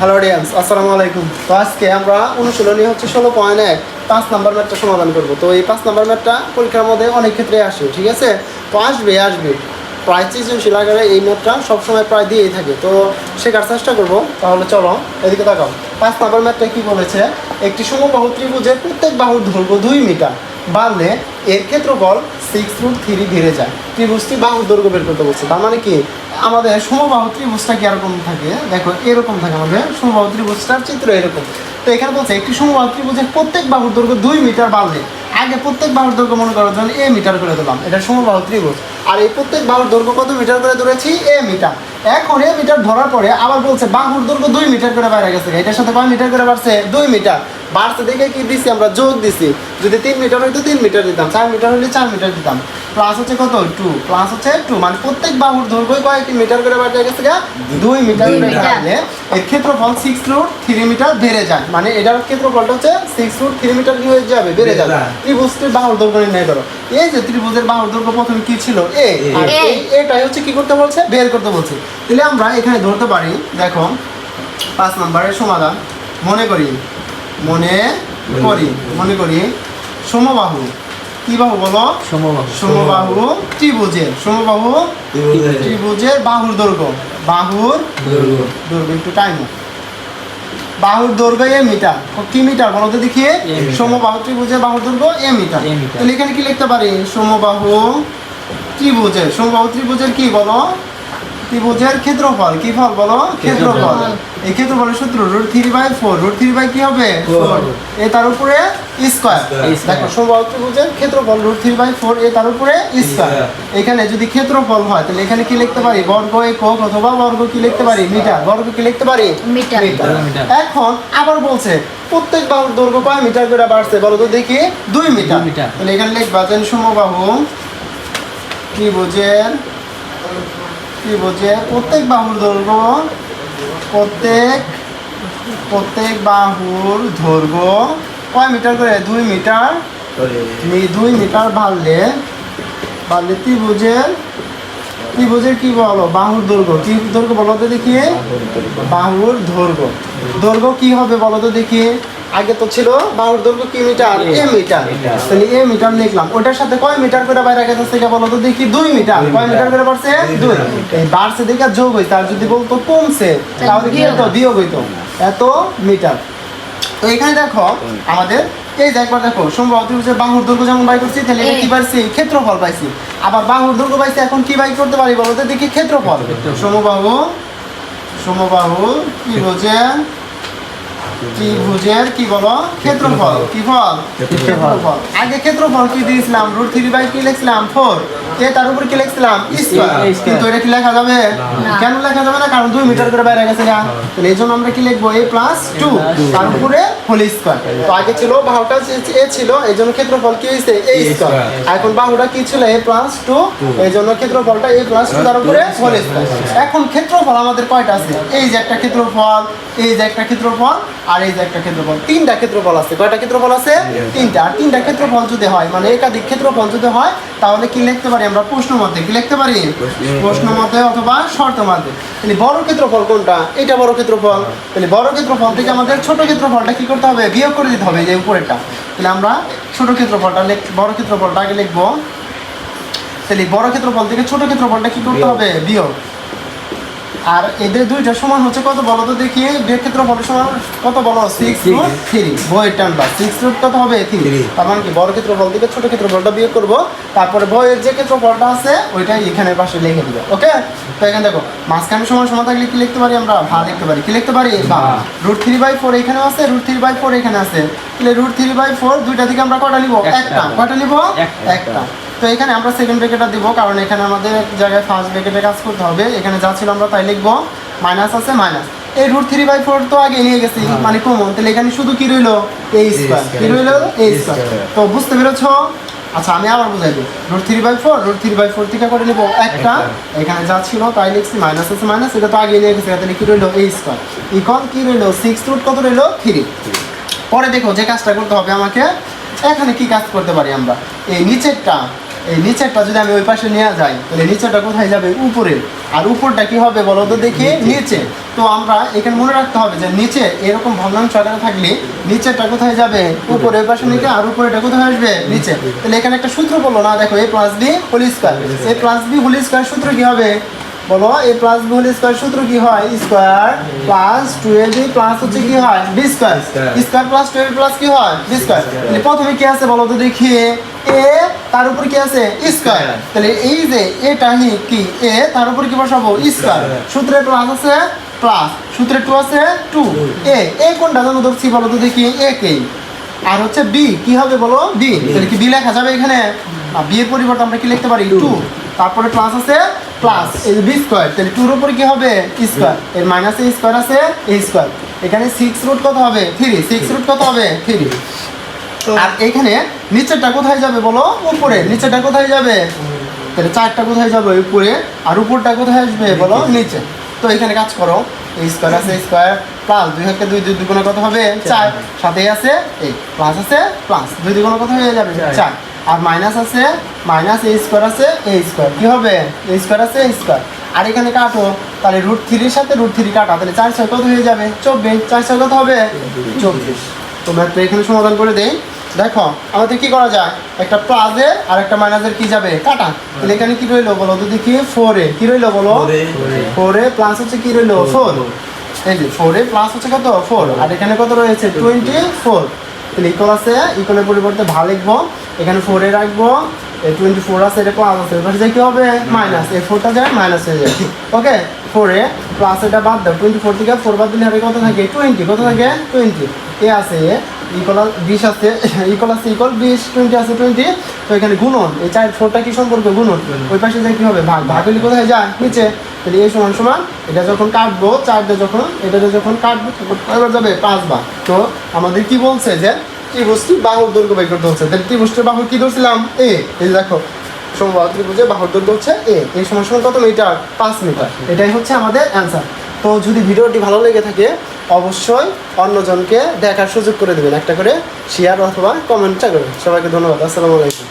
Hello audience, আসসালামু আলাইকুম। তো আজকে আমরা অনুশীলনী হচ্ছে 16.1 5 নাম্বার ম্যাথটা সমাধান করব। তো এই 5 নাম্বার ম্যাথটা পরীক্ষার মধ্যে অনেক ক্ষেত্রে আসে, ঠিক আছে? তো আসবে প্রায় সৃজনশীল আকারে এই ম্যাথটা সবসময় প্রায় দিয়েই থাকে। তো শেখার চেষ্টা করব। তাহলে চলো এদিকে তাকাও। 5 নাম্বার ম্যাথটা কি বলেছে? একটি সমবাহু ত্রিভুজের প্রত্যেক বাহুর দৈর্ঘ্য 2 মিটার বাড়লে এর ক্ষেত্রফল 6√3 বেড়ে যায়। ত্রিভুজটি বাহুর দৈর্ঘ্য বের করতে বলছে। তার মানে কি, আমাদের সমবাহু ত্রিভুজটা কি এরকম থাকে? দেখো এরকম থাকে আমাদের সমবাহু ত্রিভুজটার চিত্র এরকম। তো এখানে বলছে একটি সমবাহু ত্রিভুজের প্রত্যেক বাহুর দৈর্ঘ্য 2 মিটার বাড়লে, আগে প্রত্যেক বাহুর দৈর্ঘ্য মনে করার জন্য এ মিটার করে দিলাম, এটা সমবাহু ত্রিভুজ। আর এই প্রত্যেক বাহুর দৈর্ঘ্য কত মিটার করে ধরেছি? এ মিটার। এখন এ মিটার ধরার পরে আবার বলছে বাহুর দৈর্ঘ্য 2 মিটার করে বাইরে গেছে। এটার সাথে কয় মিটার করে বাড়ছে? 2 মিটার বাড়ছে। দেখে কি দিছি আমরা? যোগ দিছি। যদি 3 মিটার হইতো 3 মিটার দিতাম, 4 মিটার হলে 4 মিটার দিতাম। প্লাস হচ্ছে কত? 2 প্লাস হচ্ছে 2, মানে প্রত্যেক বাহুর দৈর্ঘ্য কয়েকটি মিটার করে বাড়তে গেছে, 2 মিটার করে বাড়লে এর ক্ষেত্রফল 6√3 মিটার বেড়ে যায়। মানে এটার ক্ষেত্রফলটা হচ্ছে 6√3 মিটার কি হয়ে যাবে? বেড়ে যাবে। ত্রিভুজটির বাহুর দৈর্ঘ্য নির্ণয় করো। এই যে ত্রিভুজের বাহুর দৈর্ঘ্য প্রথমে কি ছিল? এ। আর এটাই হচ্ছে কি করতে বলছে? বের করতে বলছে। তাহলে আমরা এখানে ধরতে পারি, দেখো 5 নম্বরের সমাধান মনে করি সমবাহু, কি বাহু বলো? সমবাহু ত্রিভুজের বাহুর দৈর্ঘ্য একটু টাইম, বাহুর দৈর্ঘ্য এ মিটার। কি মিটার বলো তো দেখি? সমবাহু ত্রিভুজের বাহুর দৈর্ঘ্য এ মিটার। তাহলে এখানে কি লিখতে পারি? সমবাহু ত্রিভুজের কি বলো? ত্রিভুজের ক্ষেত্রফল। কি ফল বলো? ক্ষেত্রফল। এই ক্ষেত্রফলের সূত্র √3/4। √3 কি হবে? 4। এ তার উপরে স্কয়ার। দেখো সমবাহু ত্রিভুজের ক্ষেত্রফল √3/4, এ তার উপরে স্কয়ার। এখানে যদি ক্ষেত্রফল হয় তাহলে এখানে কি লিখতে পারি? বর্গ একক অথবা বর্গ কি লিখতে পারি? মিটার। বর্গ কি লিখতে পারি? মিটার। এখন আবার বলছে প্রত্যেক বাহুর দৈর্ঘ্য কয় মিটার করে বাড়ছে বলো তো দেখি? 2 মিটার। তাহলে এখানে লিখবা যে সমবাহু ত্রিভুজের প্রত্যেক বাহুর দৈর্ঘ্য কয় মিটার করে? 2 মিটার। 2 মিটার বাড়লে ত্রিভুজের কি বলো? বাহুর দৈর্ঘ্য। কি দৈর্ঘ্য বলো তো দেখি? বাহুর দৈর্ঘ্য কি হবে বলো তো দেখি? আগে তো ছিল বাহুর দৈর্ঘ্য কি মিটার? এ মিটার। তাহলে এ মিটার লিখলাম। ওটার সাথে কয় মিটার করে বাইরে গেছে সেটা বলো তো দেখি? 2 মিটার। কয় মিটার করে বাড়ছে? 2। এই বাড়ছে দেখে যোগ হইছে, আর যদি বলতো কমছে তাহলে কি হতো? বিয়োগ হইতো। এত মিটার। তো এখানে দেখো আমাদের এই যে একবার দেখো সমবাহু ত্রিভুজের বাহুর দৈর্ঘ্য যেমন বাই করছি, তাহলে এটা কি পাইছি? ক্ষেত্রফল পাইছি। আবার বাহুর দৈর্ঘ্য পাইছি, এখন কি বাই করতে পারি বলো তো দেখি? ক্ষেত্রফল। সমবাহু ত্রিভুজের কি বলো? ক্ষেত্রফল। কি ফল? ক্ষেত্রফল। আগে ক্ষেত্রফল কি দিয়েছিলাম? √3 কি লিখছিলাম? 4। এ তার উপর কি লিখছিলাম? স্কয়ার। কিন্তু এটা কি লেখা যাবে? কেন লেখা যাবে না? কারণ 2 মিটার করে বাইরে গেছে। তাহলে এই জন্য আমরা কি লিখবো? a+2 তার উপরে হোল স্কয়ার। তো আগে ছিল বাহুটা এ ছিল, এই জন্য ক্ষেত্রফল কি হয়েছে? a square. এখন বাহুটা কি ছিল? a+2, এই জন্য ক্ষেত্রফলটা a+2 তার উপরে হোল স্কয়ার। এখন ক্ষেত্রফল আমাদের কয়টা আছে? এই যে একটা ক্ষেত্রফল, এই যে একটা ক্ষেত্রফল, আর এই যে একটা ক্ষেত্রফল। 3টা ক্ষেত্রফল আছে। কয়টা ক্ষেত্রফল আছে? 3টা। আর 3টা ক্ষেত্রফল যদি হয়, মানে একাধিক ক্ষেত্রফল যদি হয়, তাহলে কি লিখতে পারি আমরা? প্রশ্ন মতে কি লিখতে পারি? প্রশ্ন মতে অথবা শর্ত মতে। তাহলে বড় ক্ষেত্রফল কোনটা? এটা বড় ক্ষেত্রফল। তাহলে বড় ক্ষেত্রফল থেকে আমাদের ছোট ক্ষেত্রফলটা কি করতে হবে? বিয়োগ করে দিতে হবে, যে উপরেরটা। তাহলে আমরা ছোট ক্ষেত্রফলটা বড় ক্ষেত্রফলটা আগে লিখবো। তাহলে বড় ক্ষেত্রফল থেকে ছোট ক্ষেত্রফলটা কি করতে হবে? বিয়োগ। আর এদের দুইটা সমান হচ্ছে কত বলো তো দেখি? ক্ষেত্রফলের সমান কত বলো? 6√3। বইয়ের টানবা 6 কত হবে? 3। তার মানে কি বড় ক্ষেত্রফল থেকে ছোট ক্ষেত্রফলটা বিয়োগ করবো, তারপরে বইয়ের যে ক্ষেত্রফলটা আছে ওইটা এখানে পাশে লিখে দিবে। ওকে? তো এখানে দেখো মাঝখানে সমান থাকলে কি লিখতে পারি আমরা? ভা লিখতে পারি। কি লিখতে পারি? ভা। √3/4 এখানে আছে, √3/4 এখানে আছে। তাহলে √3/4 দুইটা থেকে আমরা কয়টা নিব? একটা। কয়টা নিব? একটা। তো এখানে আমরা সেকেন্ড ব্র্যাকেটটা দিব, কারণ এখানে আমাদের এক জায়গায় ফার্স্ট ব্র্যাকেটে কাজ করতে হবে। এখানে যা ছিল আমরা তাই লিখবো। মাইনাস আছে মাইনাস। এই √3/4 তো আগে নিয়ে গেছি, মানে কমন। তাহলে এখানে শুধু কি রইলো? a square. কি রইলো? a square. তো বুঝতে পেরেছ? আচ্ছা আমি আবার বুঝাই দিই। √3/4 থেকে করে নিব? একটা। এখানে যা ছিল তাই লিখছি। মাইনাস আছে মাইনাস, এটা তো আগে নিয়ে গেছে। তাহলে কি রইলো? a square. ইকুয়াল কি রইলো? 6 কত রইলো? 3। পরে দেখো যে কাজটা করতে হবে আমাকে, এখানে কি কাজ করতে পারি আমরা? এই নিচেরটা যদি আমি ওই পাশে নিয়ে যাই, তাহলে নিচেরটা কোথায় যাবে? উপরে। আর উপরটা কি হবে বলো তো দেখি নিচে। তো আমরা এখানে মনে রাখতে হবে যে নিচে এরকম ভগ্নাংশ আকারে থাকলে নিচেরটা কোথায় যাবে উপরে, পাশে নিচে, আর উপরেটা কোথায় আসবে নিচে। তাহলে এখানে একটা সূত্র বললো না, দেখো a plus b whole square. a plus b whole square সূত্র কি হবে বলো? a plus b whole square সূত্র কি হয়? স্কয়ার প্লাস 2ab প্লাস হচ্ছে কি হয় b square. Square plus 2ab plus কি হয় বি স্কয়ার। তাহলে প্রথমে কি আছে বলো তো দেখি a, তার উপর কি আছে স্কয়ার। তাহলে এই যে এটা কি a, তার উপর কি বসাবো স্কয়ার। সূত্রে প্লাস আছে প্লাস, সূত্রে 2 আছে 2। a কোনটা জানো ধরছি বলো তো দেখি a কে। আর হচ্ছে বি কি হবে বলো বি। তাহলে কি বি লেখা যাবে এখানে? বি এর পরিবর্তে আমরা কি লিখতে পারি 2, তারপরে প্লাস আছে প্লাস এই বি স্কয়ার। তাহলে 2 এর উপর কি হবে স্কয়ার, এর মাইনাস এ স্কয়ার আছে এ স্কয়ার। এখানে 6 রুট কত হবে 3, 6 রুট কত হবে 3। আর এখানে নিচেরটা কোথায় যাবে বলো? উপরে। নিচেরটা কোথায় যাবে? তাহলে 4টা কোথায় যাবে উপরে, আর উপরটা কোথায় আসবে বলো নিচে। তো এখানে কাজ করো, এই স্কয়ার আছে স্কয়ার প্লাস 2 হাতে 2 2 দুগুণে কত হবে 4, সাথে আছে এই প্লাস আছে প্লাস 2 দুগুণে কত হয়ে যাবে 4, আর মাইনাস আছে মাইনাস a স্কয়ার আছে a স্কয়ার কি হবে a স্কয়ার আছে a স্কয়ার। আর এখানে কাটো, তাহলে √3 এর সাথে √3 কাটা, তাহলে 4 6 কত হয়ে যাবে 24, 4 6 কত হবে 24। তো ম্যাথটা এখানে সমাধান করে দেই। দেখো আমাদের কি করা যায়, একটা প্লাসের আর একটা মাইনাসের কি যাবে কাটা। তাহলে এখানে কি রইলো বলো তো দেখি 4a কি রইলো বলো 4a প্লাস হচ্ছে কি রইলো 4। এই যে 4a প্লাস হচ্ছে কত 4, আর এখানে কত রয়েছে 24। তাহলে ইকুয়াল আছে, ইকুয়ালের পরিবর্তে ভাগ লিখবো, এখানে 4a রাখবো, এই 24 আছে এটা প্লাস আছে, এবার কি হবে মাইনাস, এই 4টা যায় মাইনাস হয়ে যায়। ওকে 4a প্লাস এটা বাদ দাও, 24 থেকে 4 বাদ দিলে হবে কত থাকে 20, কত থাকে 20। এ আছে ইকুয়াল 20 আছে, ইকুয়াল আছে ইকুয়াল 20, 20 আছে 20। তো এখানে গুণন, এই 4টা কি সম্পর্ক গুণন, ওই পাশে যায় কি হবে ভাগ, ভাগ হলে কোথায় যায় নিচে। তাহলে এই সমান সমান এটা যখন কাটবো 4 দিয়ে যখন এটাতে যখন কাটবো এবার যাবে 5 বার। তো আমাদের কি বলছে যে ত্রিভুজটি বাহুর দৈর্ঘ্য বের করতে হচ্ছে। তাহলে ত্রিভুজটির বাহু কি ধরছিলাম a, এই দেখো সমবাহু ত্রিভুজের বাহুর দৈর্ঘ্য হচ্ছে a, এই সমান সমান কত মিটার 5 মিটার। এটাই হচ্ছে আমাদের অ্যান্সার। তো যদি ভিডিওটি ভালো লেগে থাকে অবশ্যই অন্যজনকে দেখার সুযোগ করে দেবেন, একটা করে শেয়ার অথবা কমেন্টটা করবেন। সবাইকে ধন্যবাদ, আসসালামু আলাইকুম।